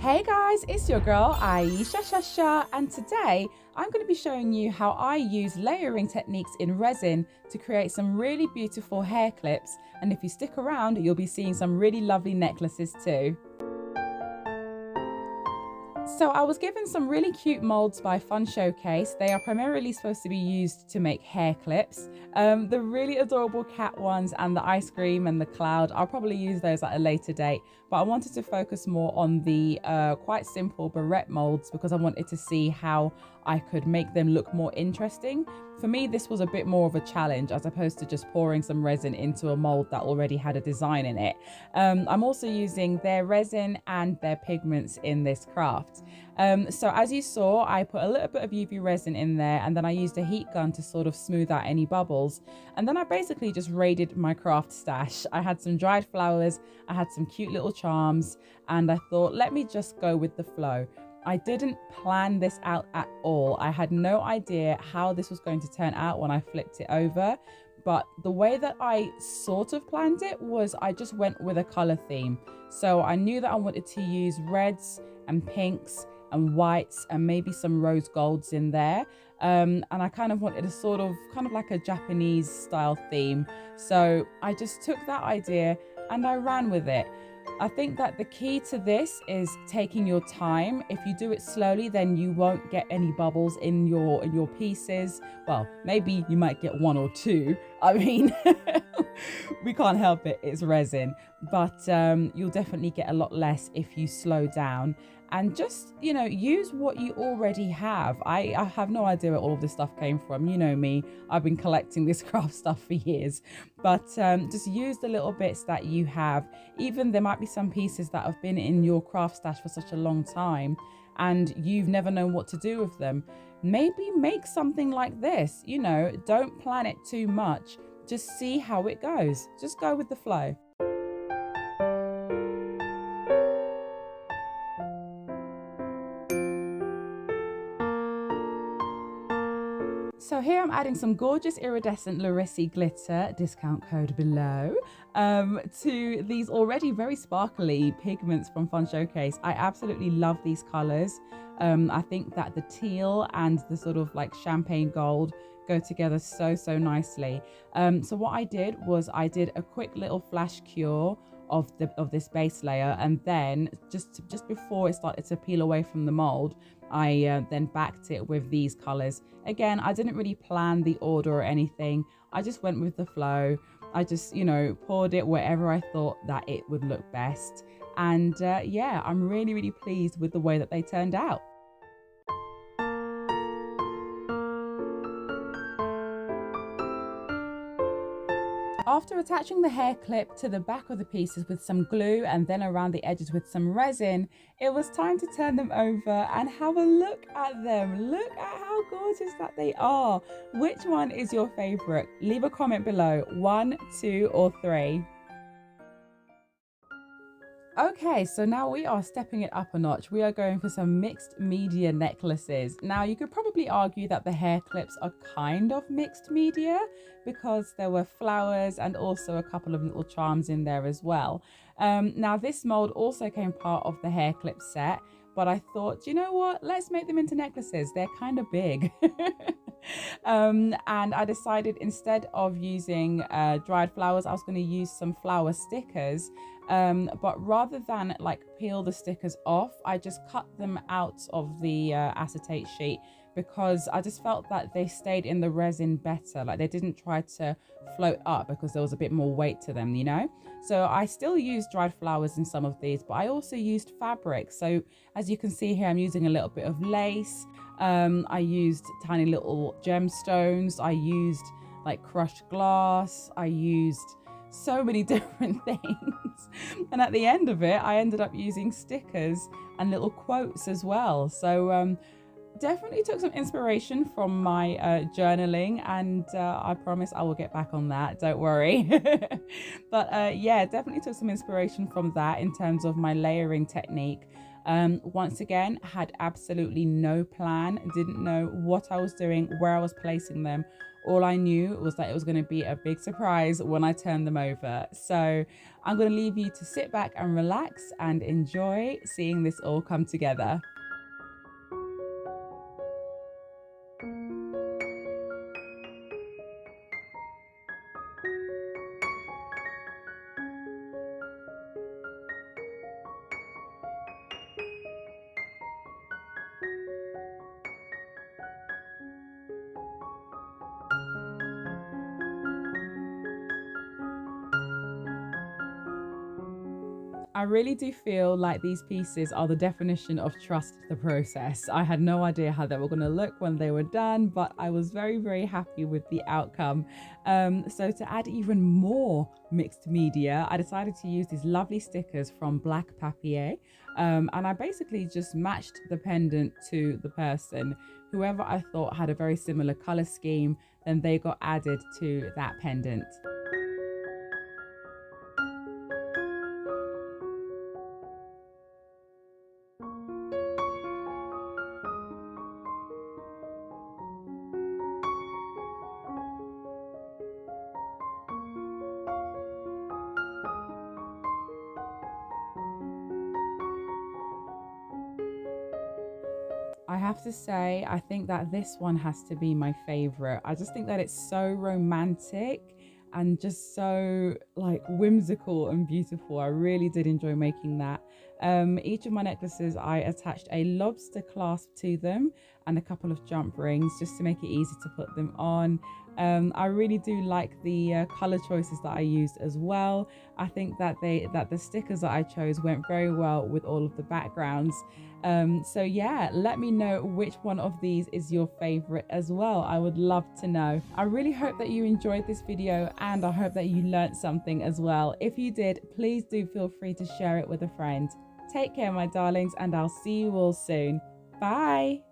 Hey guys, it's your girl Ayesha, and today I'm going to be showing you how I use layering techniques in resin to create some really beautiful hair clips, and if you stick around you'll be seeing some really lovely necklaces too. So I was given some really cute molds by Fun Showcase. They are primarily supposed to be used to make hair clips. The really adorable cat ones and the ice cream and the cloud, I'll probably use those at a later date. But I wanted to focus more on the quite simple barrette molds because I wanted to see how I could make them look more interesting. For me, this was a bit more of a challenge as opposed to just pouring some resin into a mold that already had a design in it. I'm also using their resin and their pigments in this craft. So as you saw, I put a little bit of UV resin in there, and then I used a heat gun to sort of smooth out any bubbles. And then I basically just raided my craft stash. I had some dried flowers, I had some cute little charms, and I thought, let me just go with the flow. I didn't plan this out at all. I had no idea how this was going to turn out when I flipped it over. But the way that I sort of planned it was I just went with a color theme. So I knew that I wanted to use reds and pinks and whites and maybe some rose golds in there. And I kind of wanted a sort of kind of like a Japanese style theme. So I just took that idea and I ran with it. I think that the key to this is taking your time. If you do it slowly, then you won't get any bubbles in your pieces. Well, maybe you might get one or two. I mean, we can't help it, it's resin. But you'll definitely get a lot less if you slow down. And just, you know, use what you already have. I have no idea where all of this stuff came from. You know me, I've been collecting this craft stuff for years. But just use the little bits that you have. Even there might be some pieces that have been in your craft stash for such a long time and you've never known what to do with them. Maybe make something like this. You know, don't plan it too much. Just see how it goes. Just go with the flow. So here I'm adding some gorgeous iridescent Larissi glitter, discount code below, to these already very sparkly pigments from Fun Showcase. I absolutely love these colors. I think that the teal and the sort of like champagne gold go together so nicely. So what I did was I did a quick little flash cure of this base layer, and then just before it started to peel away from the mold, I then backed it with these colors. Again, I didn't really plan the order or anything. I just went with the flow. I just, you know, poured it wherever I thought that it would look best. And yeah, I'm really pleased with the way that they turned out. After attaching the hair clip to the back of the pieces with some glue and then around the edges with some resin, it was time to turn them over and have a look at them. Look at how gorgeous that they are. Which one is your favorite? Leave a comment below, 1, 2, or 3. Okay, so now we are stepping it up a notch. We are going for some mixed media necklaces. Now, you could probably argue that the hair clips are kind of mixed media because there were flowers and also a couple of little charms in there as well. Now, this mold also came part of the hair clip set, but I thought, you know what? Let's make them into necklaces. They're kind of big. And I decided instead of using dried flowers, I was going to use some flower stickers. But rather than like peel the stickers off, I just cut them out of the acetate sheet because I just felt that they stayed in the resin better. Like they didn't try to float up because there was a bit more weight to them, you know? So I still used dried flowers in some of these, but I also used fabric. So as you can see here, I'm using a little bit of lace. I used tiny little gemstones. I used like crushed glass. I used so many different things. And at the end of it, I ended up using stickers and little quotes as well. So definitely took some inspiration from my journaling, and I promise I will get back on that, don't worry. But yeah, definitely took some inspiration from that in terms of my layering technique. Once again, had absolutely no plan, didn't know what I was doing, where I was placing them. All I knew was that it was going to be a big surprise when I turned them over. So I'm going to leave you to sit back and relax and enjoy seeing this all come together. I really do feel like these pieces are the definition of trust the process. I had no idea how they were going to look when they were done, but I was very, very happy with the outcome. So to add even more mixed media, I decided to use these lovely stickers from Black Papier. And I basically just matched the pendant to the person. Whoever I thought had a very similar color scheme, then they got added to that pendant. I have to say, I think that this one has to be my favorite. I just think that it's so romantic and just so like whimsical and beautiful. I really did enjoy making that. Each of my necklaces, I attached a lobster clasp to them and a couple of jump rings just to make it easy to put them on. I really do like the color choices that I used as well. I think that the stickers that I chose went very well with all of the backgrounds. So yeah, let me know which one of these is your favorite as well. I would love to know. I really hope that you enjoyed this video and I hope that you learned something as well. If you did, please do feel free to share it with a friend. Take care, my darlings, and I'll see you all soon. Bye.